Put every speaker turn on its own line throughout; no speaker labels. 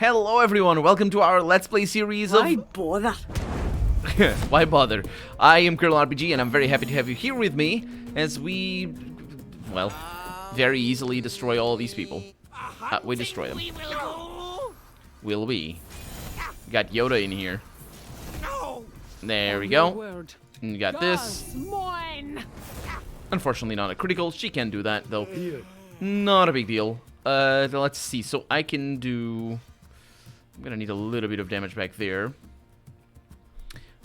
Hello everyone, welcome to our Let's Play series of...
Why bother?
Why bother? I am Colonel RPG and I'm very happy to have you here with me as we, well, very easily destroy all these people. We destroy them. Will we? Got Yoda in here. There we go. And you got this. Unfortunately not a critical, she can do that though. Not a big deal. Let's see, so I can do... I'm gonna need a little bit of damage back there.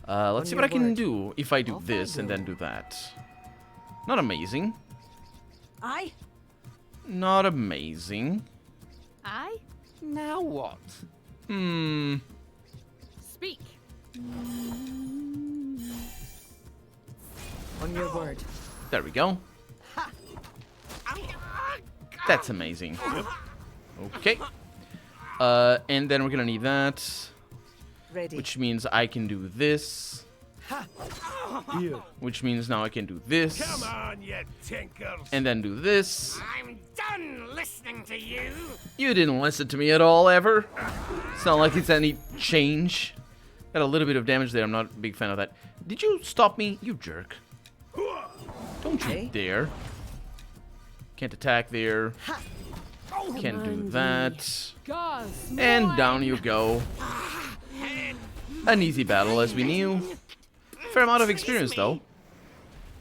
Let's see what I can do if I do this and then do that. Not amazing.
Aye.
Not amazing.
Aye.
Now what?
Speak. On your word.
There we go. That's amazing. Okay. And then we're gonna need that.
Ready.
Which means I can do this. Which means now I can do this.
Come on, you tinkers.
And then do this.
I'm done listening to you.
You didn't listen to me at all, ever. It's not like it's any change. Got a little bit of damage there. I'm not a big fan of that. Did you stop me? You jerk. Don't you dare. Can't attack there. Can't do that. And down you go. An easy battle, as we knew. Fair amount of experience, though.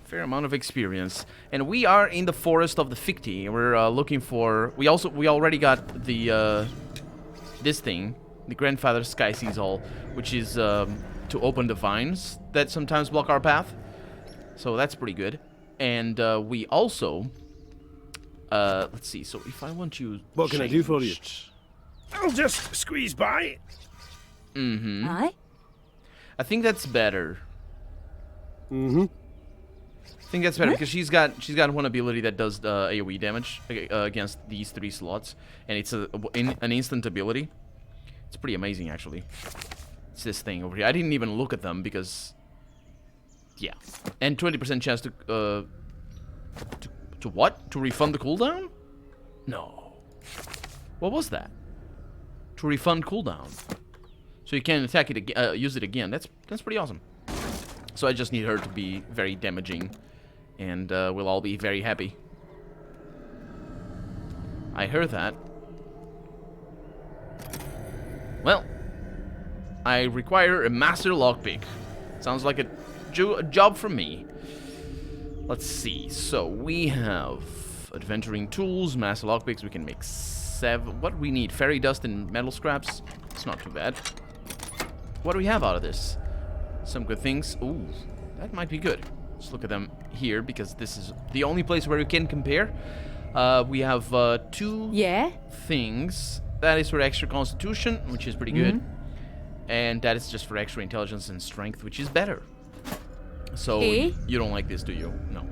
Fair amount of experience. And we are in the forest of the Ficti. We're looking for... We already got the... this thing. The Grandfather Sky Seasol. Which is to open the vines that sometimes block our path. So that's pretty good. And we also... let's see. So if I want you...
What can I do for you?
I'll just squeeze by.
Mm-hmm.
Aye.
I think that's better.
Mm-hmm.
I think that's better because she's got one ability that does AoE damage against these 3 slots, and it's an instant ability. It's pretty amazing, actually. It's this thing over here. I didn't even look at them because, yeah, and 20% chance to what? To refund the cooldown? No. What was that? To refund cooldown. So you can attack it again, use it again. That's pretty awesome. So I just need her to be very damaging, and we'll all be very happy. I heard that. Well, I require a master lockpick. Sounds like a job for me. Let's see. So we have adventuring tools, master lockpicks. We can make 7. What do we need? Fairy dust and metal scraps. It's not too bad. What do we have out of this? Some good things. Ooh, that might be good. Let's look at them here because this is the only place where we can compare. We have 2 things. That is for extra constitution, which is pretty good. And that is just for extra intelligence and strength, which is better. So you don't like this, do you? No.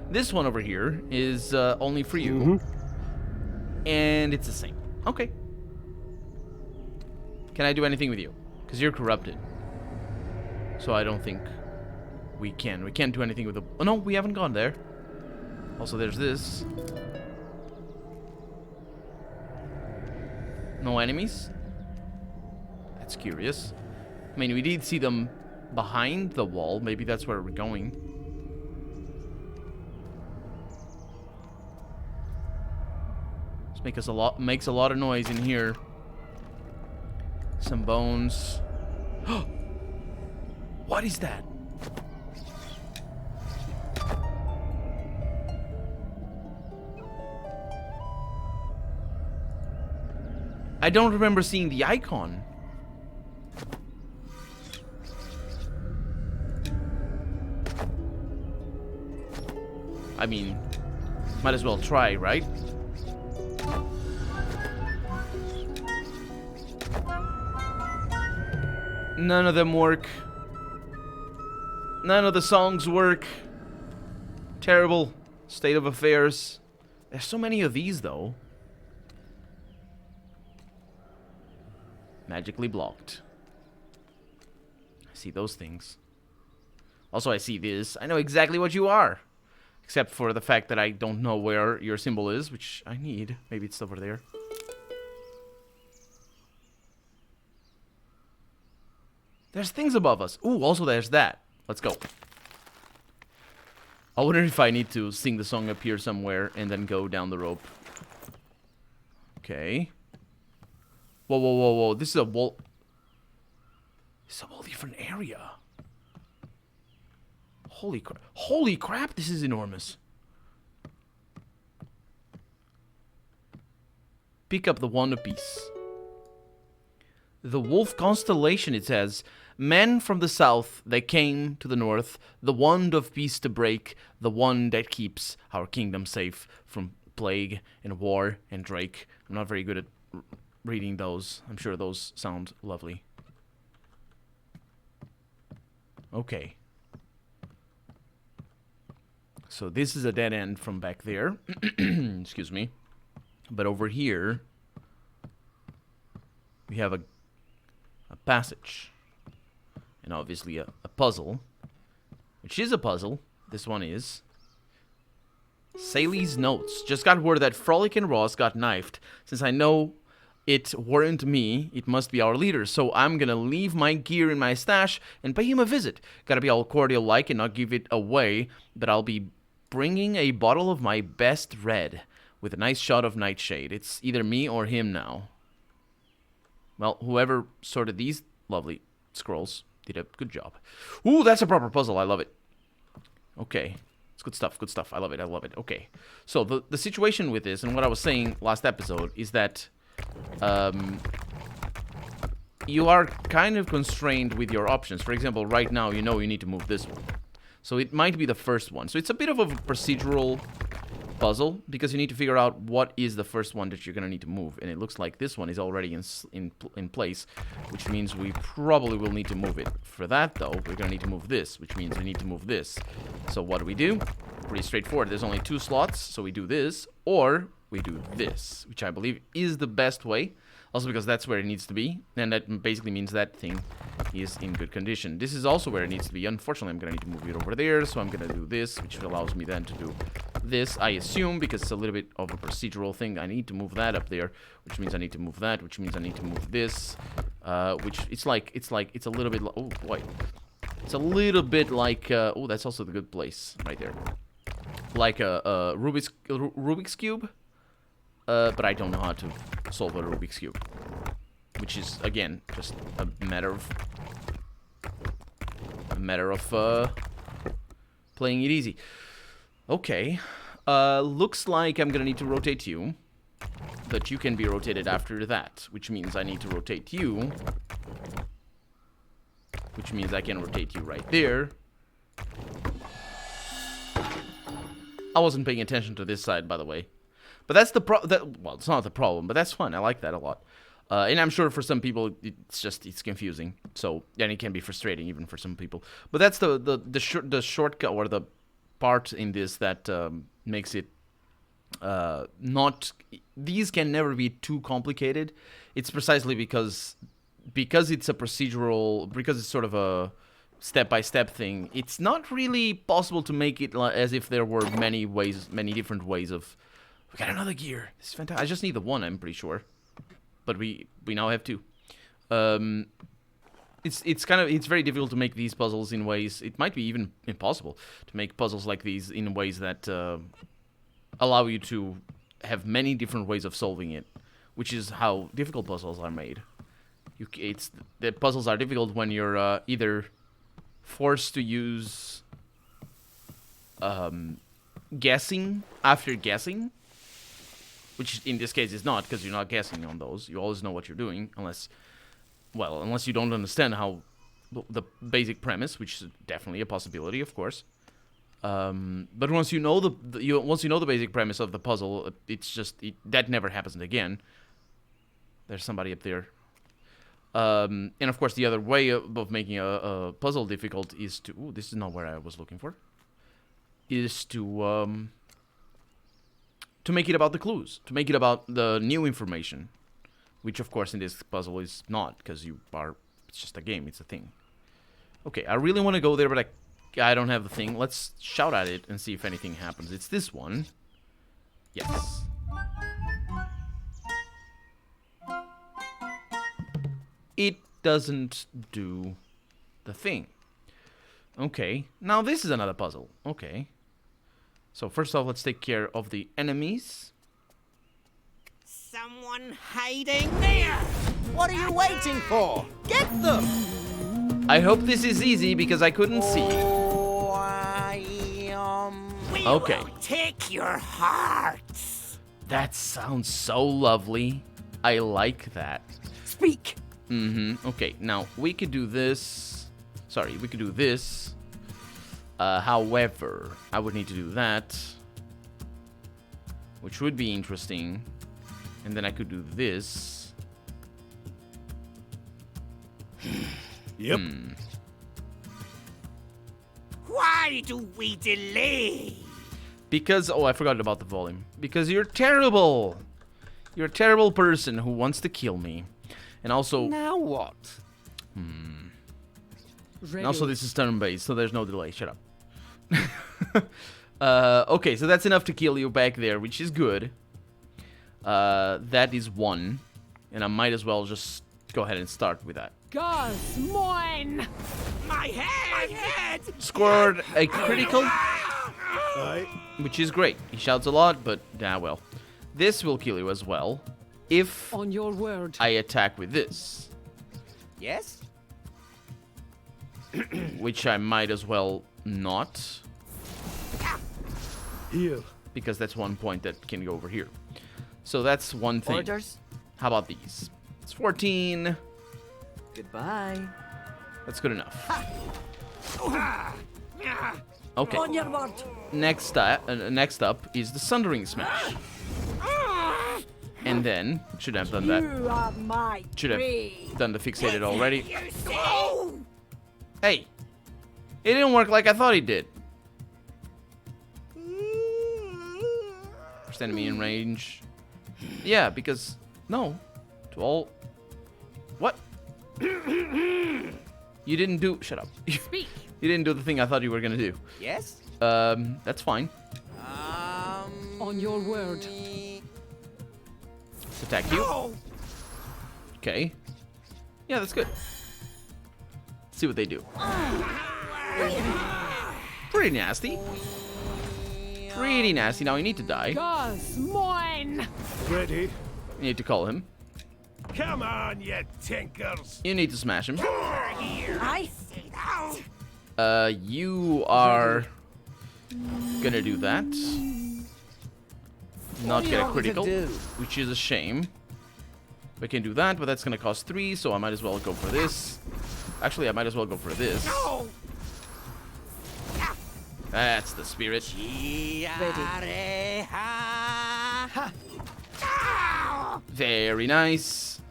This one over here is only for you. And it's the same. Okay. Can I do anything with you? Because you're corrupted. So I don't think we can. We can't do anything with the... Oh, no, we haven't gone there. Also, there's this. No enemies? That's curious. I mean, we did see them behind the wall. Maybe that's where we're going. This makes a lot of noise in here. Some bones. What is that? I don't remember seeing the icon. I mean, might as well try, right? None of them work. None of the songs work. Terrible state of affairs. There's so many of these, though. Magically blocked. I see those things. Also, I see this. I know exactly what you are. Except for the fact that I don't know where your symbol is, which I need. Maybe it's over there. There's things above us. Ooh, also there's that. Let's go. I wonder if I need to sing the song up here somewhere and then go down the rope. Okay. Whoa, whoa, whoa, whoa. This is a whole... This is a whole different area. Holy crap. Holy crap, this is enormous. Pick up the Wand of Peace. The Wolf Constellation, it says. Men from the south, they came to the north. The Wand of Peace to break. The one that keeps our kingdom safe from plague and war and Drake. I'm not very good at reading those. I'm sure those sound lovely. Okay. So this is a dead end from back there. Excuse me. But over here, we have a passage. And obviously a puzzle. Which is a puzzle. This one is. Sally's notes. Just got word that Frolic and Ross got knifed. Since I know it weren't me, it must be our leader. So I'm gonna leave my gear in my stash and pay him a visit. Gotta be all cordial-like and not give it away. But I'll be bringing a bottle of my best red. With a nice shot of Nightshade. It's either me or him now. Well, whoever sorted these lovely scrolls did a good job. Ooh, that's a proper puzzle. I love it. Okay. It's good stuff. Good stuff. I love it. I love it. Okay. So, the situation with this, and what I was saying last episode, is that you are kind of constrained with your options. For example, right now, you know you need to move this one. So, it might be the first one. So, it's a bit of a procedural puzzle, because you need to figure out what is the first one that you're going to need to move. And it looks like this one is already in place, which means we probably will need to move it. For that, though, we're going to need to move this, which means we need to move this. So what do? Pretty straightforward. There's only 2 slots, so we do this, or we do this, which I believe is the best way. Also because that's where it needs to be, and that basically means that thing is in good condition. This is also where it needs to be. Unfortunately, I'm going to need to move it over there, so I'm going to do this, which allows me then to do this, I assume, because it's a little bit of a procedural thing. I need to move that up there, which means I need to move that, which means I need to move this, which it's a little bit like, oh boy. It's a little bit like, oh, that's also the good place right there. Like a Rubik's Cube. But I don't know how to solve a Rubik's Cube. Which is, again, just a matter of playing it easy. Okay. Looks like I'm gonna need to rotate you. But you can be rotated after that. Which means I need to rotate you. Which means I can rotate you right there. I wasn't paying attention to this side, by the way. But that's the well, it's not the problem, but that's fun. I like that a lot. And I'm sure for some people, it's confusing. So, and it can be frustrating even for some people. But that's the shortcut or the part in this that makes it not... These can never be too complicated. It's precisely because it's a procedural... Because it's sort of a step-by-step thing. It's not really possible to make it as if there were many different ways of... We got another gear. This is fantastic. I just need the one, I'm pretty sure. But we now have 2. It's very difficult to make these puzzles in ways... It might be even impossible to make puzzles like these in ways that allow you to have many different ways of solving it. Which is how difficult puzzles are made. The puzzles are difficult when you're either forced to use guessing after guessing. Which in this case is not, because you're not guessing on those. You always know what you're doing, unless you don't understand how the basic premise, which is definitely a possibility, of course. But once you know the basic premise of the puzzle, it's just that never happens again. There's somebody up there. And of course, the other way of making a puzzle difficult is to... Ooh, this is not where I was looking for. Is to make it about the clues. To make it about the new information. Which, of course, in this puzzle is not. Because it's just a game. It's a thing. Okay, I really want to go there, but I don't have the thing. Let's shout at it and see if anything happens. It's this one. Yes. It doesn't do the thing. Okay, now this is another puzzle. Okay. So first off, let's take care of the enemies.
Someone hiding there! What are you waiting for? Get them!
I hope this is easy because I couldn't see.
We
Okay.
will take your hearts.
That sounds so lovely. I like that.
Speak.
Okay, now we could do this. Sorry, we could do this. However, I would need to do that, which would be interesting. And then I could do this.
Yep.
Why do we delay?
Because, oh, I forgot about the volume. Because you're terrible. You're a terrible person who wants to kill me. And also,
Now what?
Ready.
and also this is turn-based, so there's no delay. Shut up. Okay, so that's enough to kill you back there, which is good. That is one. And I might as well just go ahead and start with that.
Gus, mine.
My head! My head!
Scored a critical,
Aye.
which is great. He shouts a lot, but well. This will kill you as well if
On your word.
I attack with this,
Yes?
which I might as well not,
Here.
because that's one point that can go over here. So that's one thing.
Orders.
How about these? It's 14.
Goodbye.
That's good enough. Okay.
On your word.
Next up is the Sundering Smash. And then, should have done that.
You are my
Should have done the fixated already.
You say?
Hey! It didn't work like I thought it did. First enemy in range. Yeah, because... No. To all... What? You didn't do... Shut up.
Speak.
You didn't do the thing I thought you were gonna do.
Yes?
That's fine.
On your word.
Let's attack you.
No!
Okay. Yeah, that's good. Let's see what they do. Pretty nasty. Pretty nasty. Now you need to die.
Gus, mine.
Ready.
You need to call him.
Come on, you tinkers!
You need to smash him.
I.
You are gonna do that. Not get a critical, which is a shame. We can do that, but that's gonna cost 3, so I might as well go for this. Actually, I might as well go for this.
No!
That's the spirit. Very nice.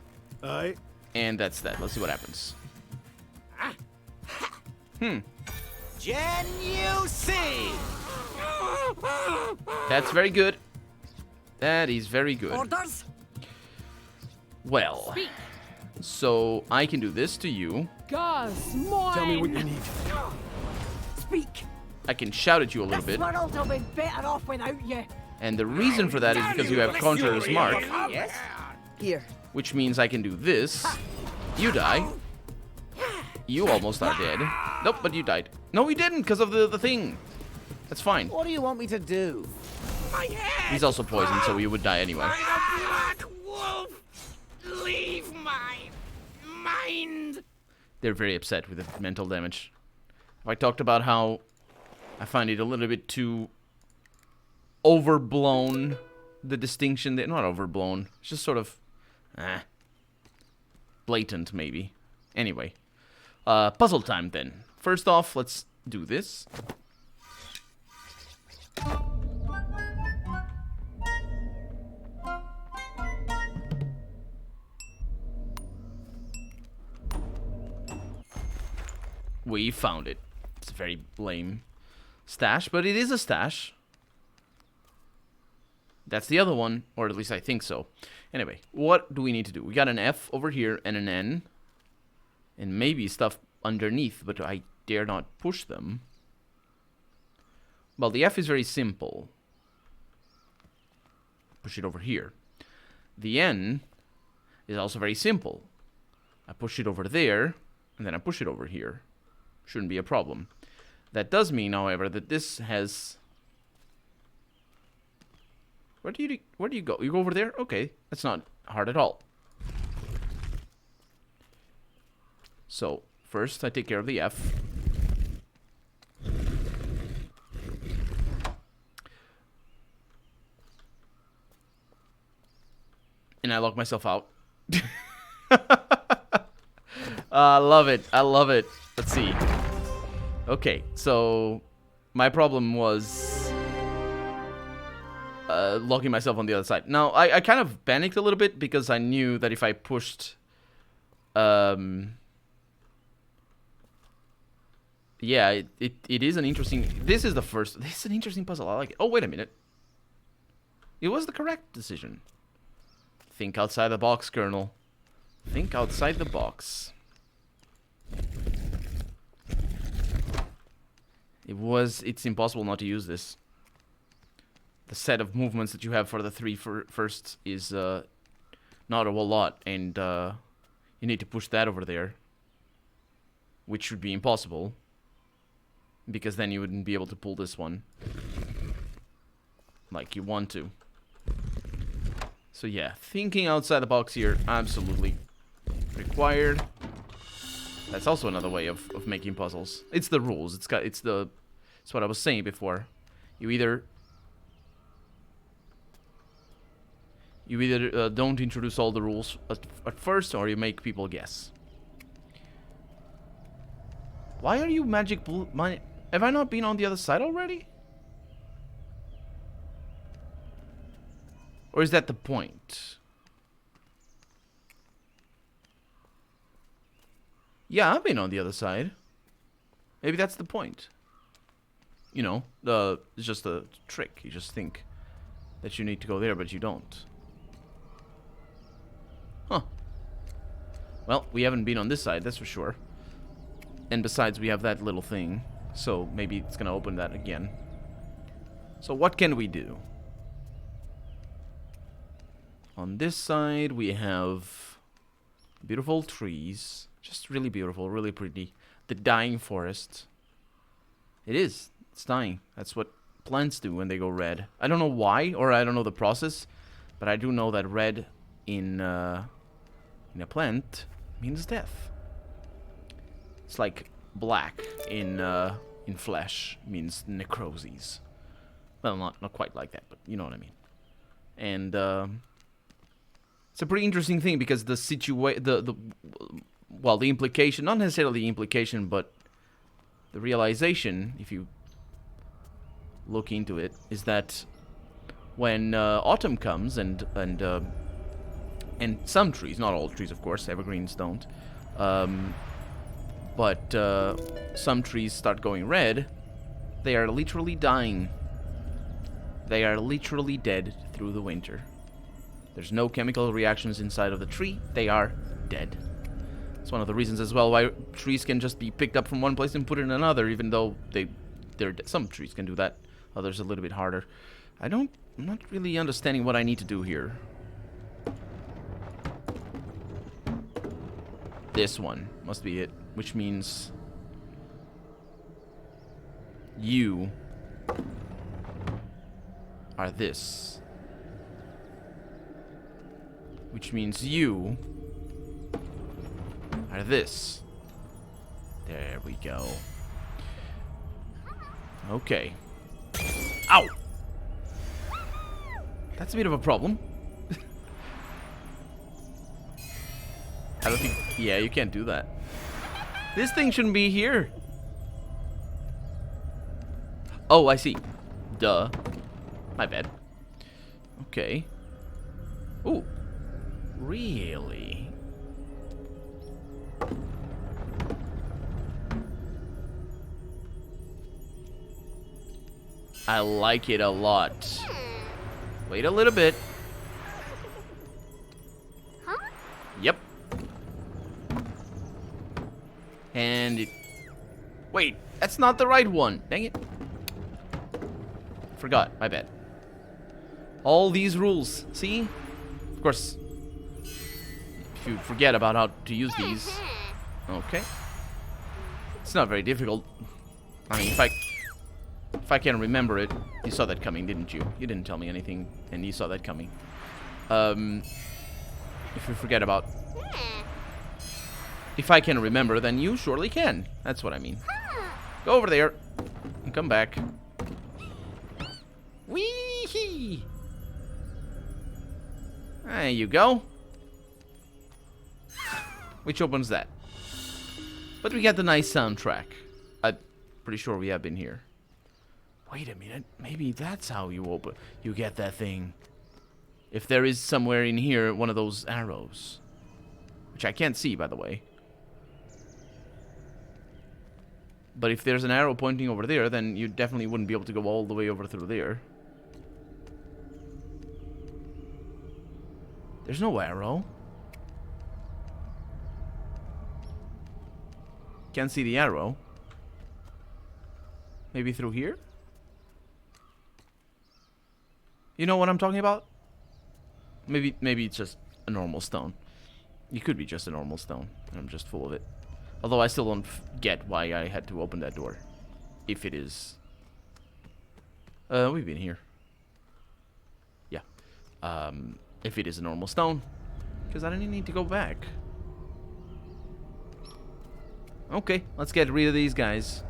Aye.
And that's that. Let's see what happens.
Can you see?
That's very good. That is very good.
Orders.
Well,
Speak.
so I can do this to you.
Gus, mine.
Tell me what you need.
Speak.
I can shout at you a little
This
bit.
world will be better off without you.
And the reason for that is because you have Conjurer's Mark,
Yes?
Here.
which means I can do this. You die. You almost are dead. Nope, but you died. No, he didn't because of the thing. That's fine.
What do you want me to do? My head!
He's also poisoned, so he would die anyway.
I'm a black wolf! Leave my mind!
They're very upset with the mental damage. Have I talked about how I find it a little bit too overblown, the distinction? Not overblown. It's just sort of blatant, maybe. Anyway. Puzzle time, then. First off, let's do this. We found it. It's a very lame stash, but it is a stash. That's the other one, or at least I think so. Anyway, what do we need to do? We got an F over here and an N. And maybe stuff underneath, but I dare not push them. Well, the F is very simple. Push it over here. The N is also very simple. I push it over there, and then I push it over here. Shouldn't be a problem. That does mean, however, that this has... Where do you go? You go over there? Okay, that's not hard at all. So, first I take care of the F. And I lock myself out. I love it. I love it. Let's see. Okay, so my problem was locking myself on the other side. Now, I kind of panicked a little bit because I knew that if I pushed... yeah, it is an interesting... This is the first... This is an interesting puzzle. I like it. Oh, wait a minute. It was the correct decision. Think outside the box, Colonel. Think outside the box. It's impossible not to use this. The set of movements that you have for the three first is not a whole lot, and you need to push that over there, which should be impossible, because then you wouldn't be able to pull this one like you want to. So yeah, thinking outside the box here, absolutely required. That's also another way of making puzzles. It's the rules. It's what I was saying before. You either don't introduce all the rules at first, or you make people guess. Why are you magic blue? Have I not been on the other side already? Or is that the point? Yeah, I've been on the other side. Maybe that's the point. You know, it's just a trick. You just think that you need to go there, but you don't. Huh. Well, we haven't been on this side, that's for sure. And besides, we have that little thing. So maybe it's gonna open that again. So what can we do? On this side, we have beautiful trees. Just really beautiful, really pretty. The dying forest. It is. It's dying. That's what plants do when they go red. I don't know why, or I don't know the process, but I do know that red in a plant means death. It's like black in flesh means necrosis. Well, not quite like that, but you know what I mean. And it's a pretty interesting thing because the implication, not necessarily the implication, but the realization, if you look into it, is that when autumn comes and some trees, not all trees, of course, evergreens don't, but some trees start going red, they are literally dying. They are literally dead through the winter. There's no chemical reactions inside of the tree. They are dead. It's one of the reasons as well why trees can just be picked up from one place and put in another, even though some trees can do that. Others a little bit harder. I'm not really understanding what I need to do here. This one must be it, which means you are this. Which means you are this. There we go. Okay. Ow! That's a bit of a problem. I don't think... Yeah, you can't do that. This thing shouldn't be here. Oh, I see. Duh. My bad. Okay. Ooh. Really? I like it a lot. Wait a little bit.
Huh?
Yep. And it... Wait, that's not the right one. Dang it. Forgot, my bad. All these rules, see? Of course, if you forget about how to use these. Okay. It's not very difficult. I mean, if I can remember it, you saw that coming, didn't you? You didn't tell me anything, and you saw that coming. If you forget about... If I can remember, then you surely can. That's what I mean. Go over there and come back. Wee-hee! There you go. Which opens that. But we got the nice soundtrack. I'm pretty sure we have been here. Wait a minute. Maybe that's how you get that thing. If there is somewhere in here one of those arrows. Which I can't see, by the way. But if there's an arrow pointing over there, then you definitely wouldn't be able to go all the way over through there. There's no arrow. Can't see the arrow. Maybe through here? You know what I'm talking about? Maybe it's just a normal stone. It could be just a normal stone. I'm just full of it. Although I still don't get why I had to open that door. If it is. We've been here. Yeah. If it is a normal stone. Because I didn't need to go back. Okay, let's get rid of these guys.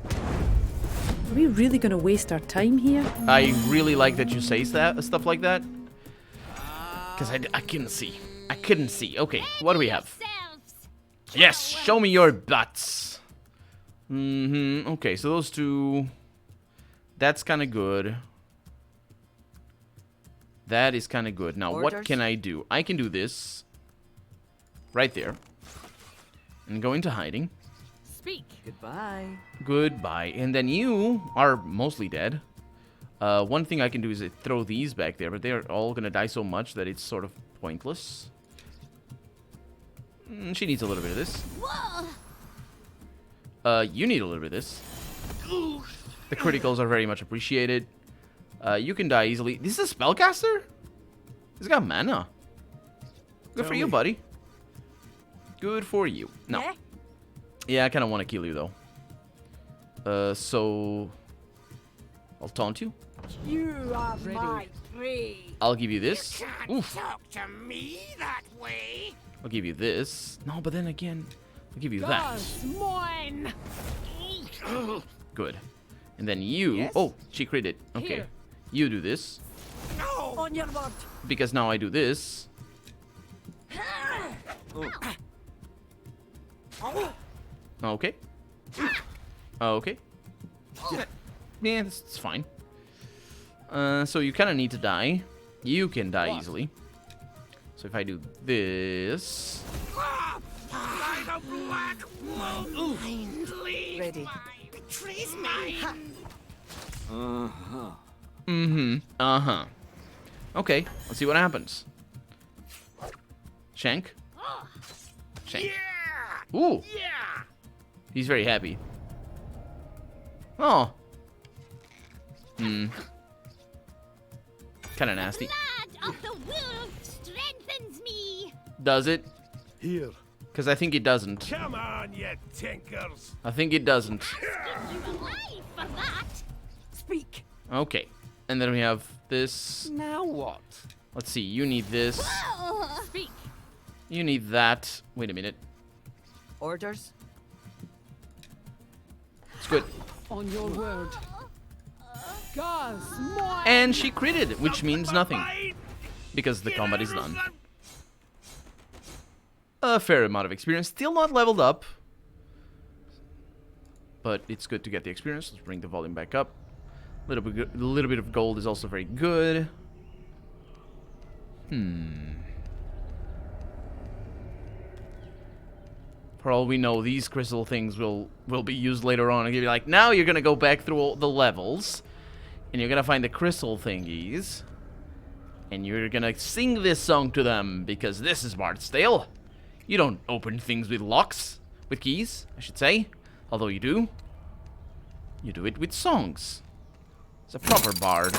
Are we really going to waste our time here?
I really like that you say stuff like that. Because I couldn't see. I couldn't see. Okay, what do we have? Yes, show me your butts. Okay, so those two... That's kind of good. That is kind of good. Now, what can I do? I can do this. Right there. And go into hiding.
Speak.
Goodbye.
Goodbye. And then you are mostly dead. One thing I can do is throw these back there, but they're all going to die so much that it's sort of pointless. She needs a little bit of this. You need a little bit of this. The criticals are very much appreciated. You can die easily. This is a spellcaster? He's got mana. Good for you, buddy. Good for you. No.
Yeah?
Yeah, I kind of want to kill you, though. So... I'll taunt you.
You are my prey.
I'll give you this. Oof.
Talk to me that way.
I'll give you this. No, but then again, I'll give you that.
Mine.
Good. And then you...
Yes?
Oh, she critted. Okay.
Here.
You do this.
No.
On your word.
Because now I do this. Okay. Okay. Yeah, it's fine. So you kind of need to die. You can die easily. So if I do this...
Ready.
Okay, let's see what happens. Shank. Shank. Ooh. He's very happy. Oh. Kind of nasty.
Blood of the wolf strengthens me.
Does it?
Here.
Because I think it doesn't.
Come on, you tinkers.
I think it doesn't.
You're alive for that.
Speak.
Okay. And then we have this.
Now what?
Let's see. You need this.
Speak.
You need that. Wait a minute.
Orders?
It's good.
On your word. Gus, mine.
And she critted, which means nothing. Because the combat is done. A fair amount of experience. Still not leveled up. But it's good to get the experience. Let's bring the volume back up. A little bit of gold is also very good. For all we know, these crystal things will be used later on. And you'll be like, now you're gonna go back through all the levels, and you're gonna find the crystal thingies, and you're gonna sing this song to them because this is Bard's Tale. You don't open things with locks, with keys, I should say. Although you do. You do it with songs. It's a proper bard.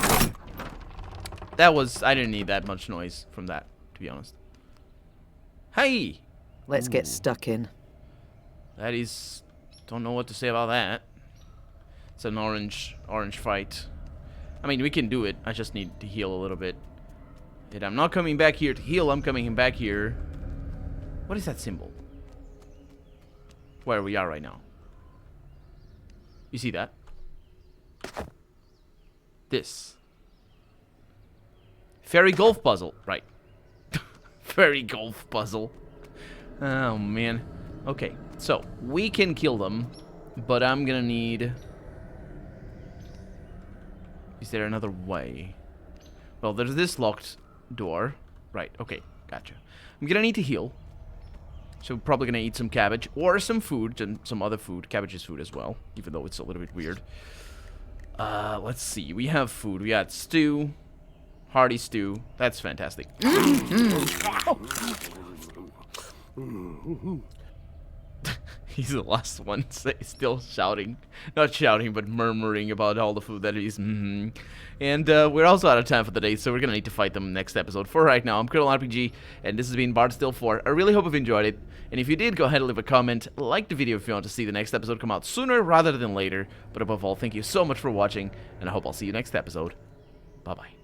I didn't need that much noise from that, to be honest. Hey!
Let's get stuck in.
That is Don't know what to say about that. It's an orange fight. I mean, we can do it. I just need to heal a little bit. And I'm not coming back here to heal. I'm coming back here. What is that symbol? Where we are right now. You see that? This. Fairy golf puzzle. Right. Fairy golf puzzle. Oh, man. Okay. So, we can kill them. But I'm gonna need... Is there another way? Well, there's this locked door. Right, okay, gotcha. I'm gonna need to heal. So probably gonna eat some cabbage or some food, and some other food. Cabbage is food as well, even though it's a little bit weird. Let's see. We have food. We got stew. Hearty stew. That's fantastic. He's the last one still shouting. Not shouting, but murmuring about all the food that he's And we're also out of time for the day, so we're going to need to fight them next episode. For right now, I'm Colonel RPG, and this has been Barrows Deep 4. I really hope you've enjoyed it. And if you did, go ahead and leave a comment. Like the video if you want to see the next episode come out sooner rather than later. But above all, thank you so much for watching, and I hope I'll see you next episode. Bye-bye.